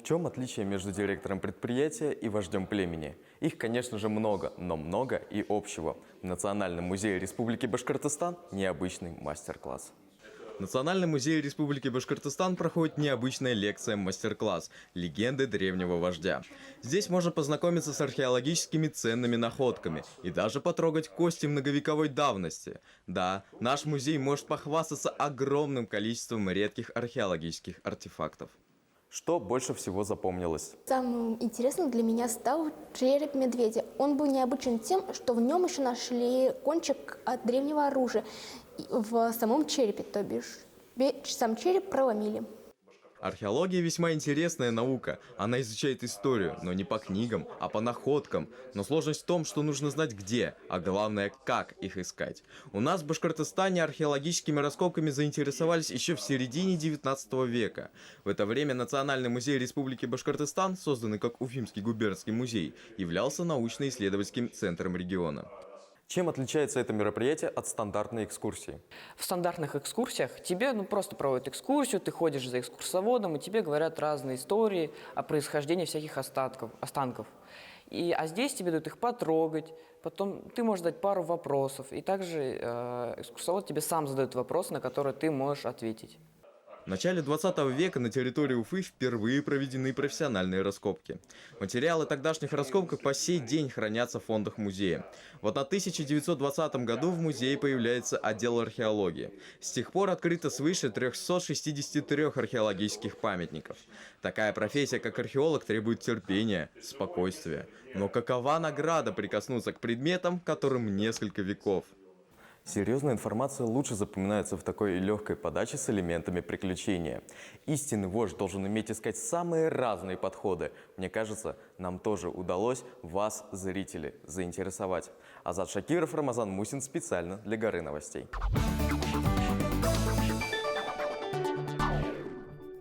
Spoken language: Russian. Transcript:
чем отличие между директором предприятия и вождем племени? Их, конечно же, много, но много и общего. В Национальном музее Республики Башкортостан необычный мастер-класс. В Национальном музее Республики Башкортостан проходит необычная лекция «Мастер-класс. Легенды древнего вождя». Здесь можно познакомиться с археологическими ценными находками и даже потрогать кости многовековой давности. Да, наш музей может похвастаться огромным количеством редких археологических артефактов. Что больше всего запомнилось? Самым интересным для меня стал череп медведя. Он был необычен тем, что в нем еще нашли кончик от древнего оружия в самом черепе, то бишь сам череп проломили. Археология весьма интересная наука. Она изучает историю, но не по книгам, а по находкам. Но сложность в том, что нужно знать где, а главное, как их искать. У нас в Башкортостане археологическими раскопками заинтересовались еще в середине 19 века. В это время Национальный музей Республики Башкортостан, созданный как Уфимский губернский музей, являлся научно-исследовательским центром региона. Чем отличается это мероприятие от стандартной экскурсии? В стандартных экскурсиях тебе просто проводят экскурсию, ты ходишь за экскурсоводом, и тебе говорят разные истории о происхождении всяких останков. А здесь тебе дают их потрогать, потом ты можешь задать пару вопросов, и также экскурсовод тебе сам задает вопросы, на которые ты можешь ответить. В начале 20 века на территории Уфы впервые проведены профессиональные раскопки. Материалы тогдашних раскопок по сей день хранятся в фондах музея. В 1920 году в музее появляется отдел археологии. С тех пор открыто свыше 363 археологических памятников. Такая профессия, как археолог, требует терпения, спокойствия. Но какова награда прикоснуться к предметам, которым несколько веков? Серьезная информация лучше запоминается в такой легкой подаче с элементами приключения. Истинный вождь должен уметь искать самые разные подходы. Мне кажется, нам тоже удалось вас, зрители, заинтересовать. Азат Шакиров, Рамазан Мусин специально для Горы новостей.